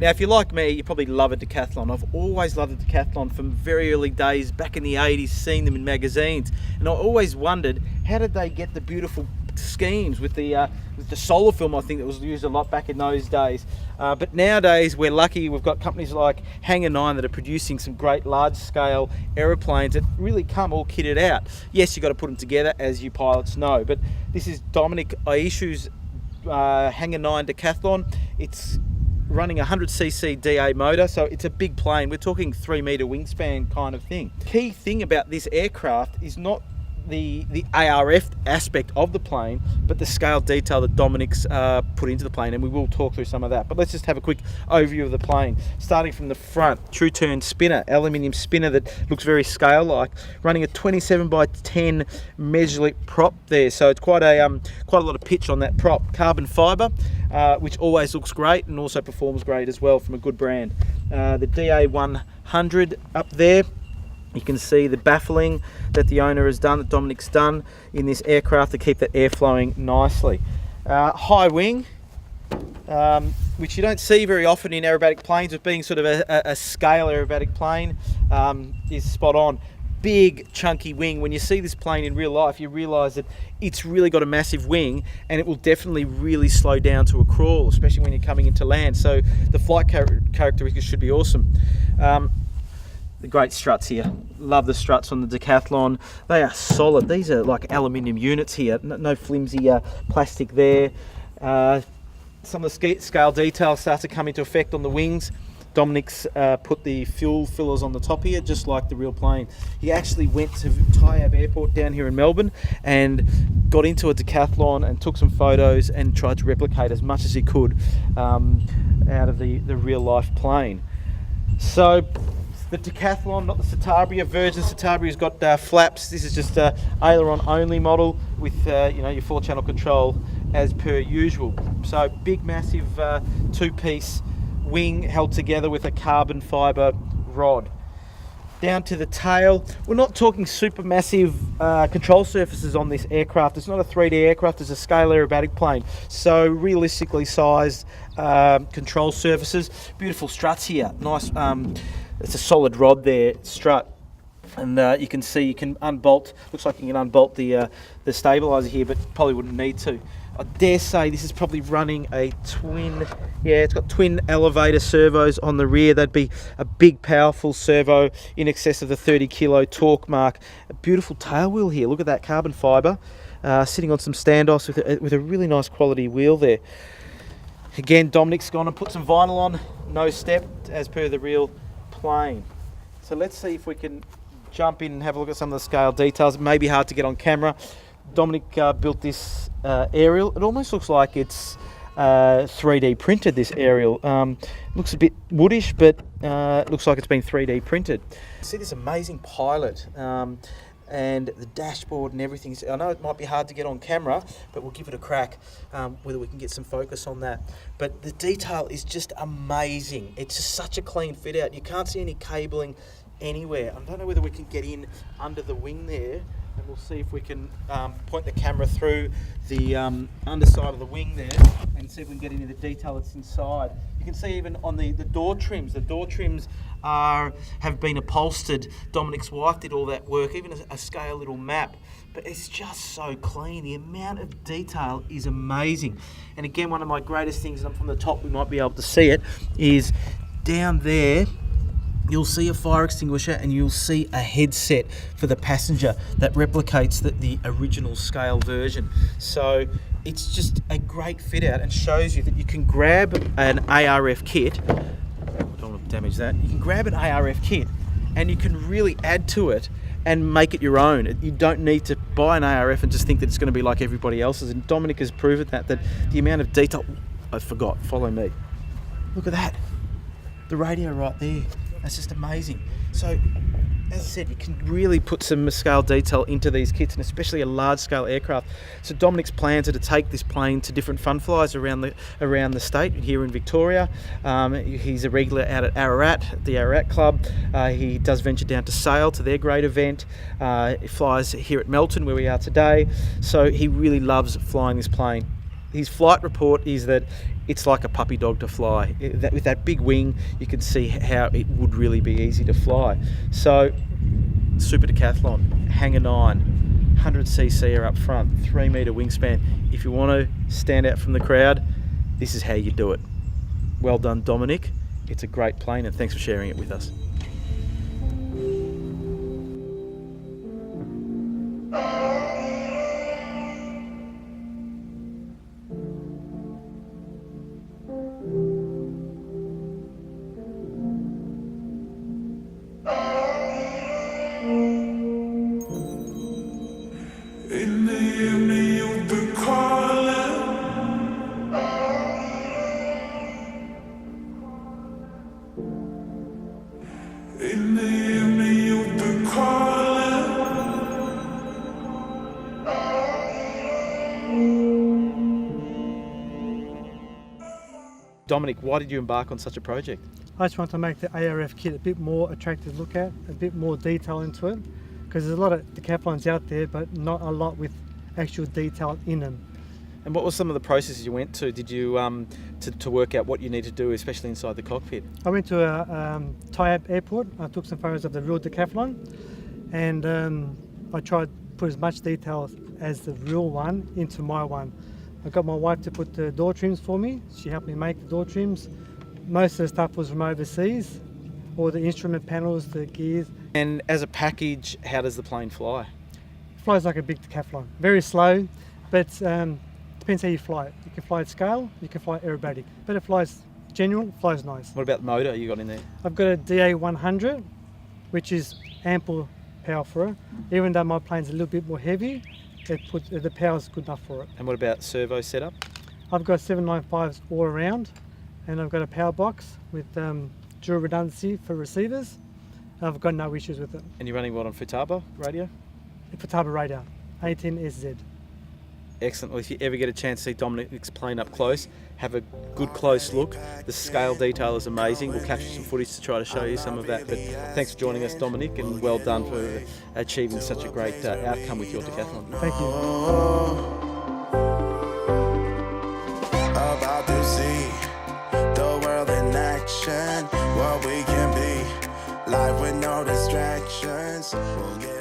Now, if you're like me, you probably love a Decathlon. I've always loved a Decathlon from very early days, back in the 80s, seeing them in magazines. And I always wondered, how did they get the beautiful schemes with the solar film, I think, that was used a lot back in those days. But nowadays, we're lucky. We've got companies like Hangar 9 that are producing some great large-scale aeroplanes that really come all kitted out. Yes, you've got to put them together, as you pilots know. But this is Dominic Aishu's Hangar 9 Decathlon. It's running a 100cc DA motor, so it's a big plane. We're talking 3-meter wingspan kind of thing. Key thing about this aircraft is not the ARF aspect of the plane, but the scale detail that Dominic's put into the plane, and we will talk through some of that. But let's just have a quick overview of the plane. Starting from the front, true turn spinner, aluminium spinner that looks very scale-like, running a 27 by 10 Mejlik prop there, so it's quite a lot of pitch on that prop. Carbon fibre, which always looks great and also performs great as well from a good brand. The DA100 up there. You can see the baffling that the owner has done, that Dominic's done in this aircraft to keep that air flowing nicely. High wing, which you don't see very often in aerobatic planes, with being sort of a scale aerobatic plane, is spot on. Big chunky wing. When you see this plane in real life, you realise that it's really got a massive wing, and it will definitely really slow down to a crawl, especially when you're coming into land. So the flight characteristics should be awesome. The great struts here. Love the struts on the Decathlon. They are solid. These are like aluminium units here. No flimsy plastic there. Some of the scale details start to come into effect on the wings. Dominic's put the fuel fillers on the top here, just like the real plane. He actually went to Taiab Airport down here in Melbourne and got into a Decathlon and took some photos and tried to replicate as much as he could out of the real life plane. So the Decathlon, not the Citabria version. Citabria's got flaps. This is just a aileron only model with your 4-channel control as per usual. So big, massive two-piece wing held together with a carbon fibre rod. Down to the tail. We're not talking super massive control surfaces on this aircraft. It's not a 3D aircraft, it's a scale aerobatic plane. So realistically sized control surfaces. Beautiful struts here. Nice, it's a solid rod there, strut. And you can see you can unbolt, looks like you can unbolt the stabiliser here, but probably wouldn't need to. I dare say this is probably running a twin, it's got twin elevator servos on the rear. That'd be a big powerful servo in excess of the 30 kilo torque mark. A beautiful tail wheel here, look at that carbon fibre, sitting on some standoffs with a really nice quality wheel there. Again, Dominic's gone and put some vinyl on, no step, as per the real plane. So let's see if we can jump in and have a look at some of the scale details. It may be hard to get on camera. Dominic built this aerial. It almost looks like it's 3D printed, this aerial. Looks a bit woodish, but it looks like it's been 3D printed. See this amazing pilot and the dashboard and everything. I know it might be hard to get on camera, but we'll give it a crack, whether we can get some focus on that. But the detail is just amazing. It's just such a clean fit out. You can't see any cabling anywhere. I don't know whether we can get in under the wing there, and we'll see if we can point the camera through the underside of the wing there and see if we can get into the detail that's inside. You can see even on the door trims. The door trims have been upholstered. Dominic's wife did all that work, even a scale little map. But it's just so clean. The amount of detail is amazing. And again, one of my greatest things, and from the top we might be able to see it, is down there you'll see a fire extinguisher and you'll see a headset for the passenger that replicates the original scale version. So it's just a great fit out and shows you that you can grab an ARF kit. I don't want to damage that. You can grab an ARF kit and you can really add to it and make it your own. You don't need to buy an ARF and just think that it's going to be like everybody else's. And Dominic has proven that the amount of detail... I forgot, follow me. Look at that. The radio right there. That's just amazing. So, as I said, you can really put some scale detail into these kits, and especially a large-scale aircraft. So Dominic's plans are to take this plane to different fun flies around the state here in Victoria. He's a regular out at Ararat, the Ararat Club. He does venture down to Sale to their great event. He flies here at Melton, where we are today. So he really loves flying this plane. his flight report is that it's like a puppy dog to fly. With that big wing, you can see how it would really be easy to fly. So, Super Decathlon, Hangar 9, 100cc up front, 3-metre wingspan. If you want to stand out from the crowd, this is how you do it. Well done, Dominic. It's a great plane, and thanks for sharing it with us. In the evening you'll be calling. In the evening you'll be calling. Dominic, why did you embark on such a project? I just want to make the ARF kit a bit more attractive to look at, a bit more detail into it, because there's a lot of decathlons out there, but not a lot with actual detail in them. And what were some of the processes you went to? Did you to work out what you need to do, especially inside the cockpit? I went to a Thai airport. I took some photos of the real decathlon, and I tried to put as much detail as the real one into my one. I got my wife to put the door trims for me. She helped me make the door trims. Most of the stuff was from overseas, all the instrument panels, the gears. And as a package, how does the plane fly? It flies like a big decathlon, very slow, but depends how you fly it. You can fly at scale, you can fly aerobatic, but it flies general, it flies nice. What about the motor you got in there? I've got a DA100, which is ample power for it. Even though my plane's a little bit more heavy, the power's good enough for it. And what about servo setup? I've got 795s all around, and I've got a power box with dual redundancy for receivers. I've got no issues with it. And you're running what on Futaba radio? Futaba radar, 18SZ. Excellent. Well, if you ever get a chance to see Dominic's plane up close, have a good close look. The scale detail is amazing. We'll capture some footage to try to show you some of that. But thanks for joining us, Dominic, and well done for achieving such a great outcome with your decathlon. Thank you. About to see the world in action, what we can be, life with no distractions. We'll get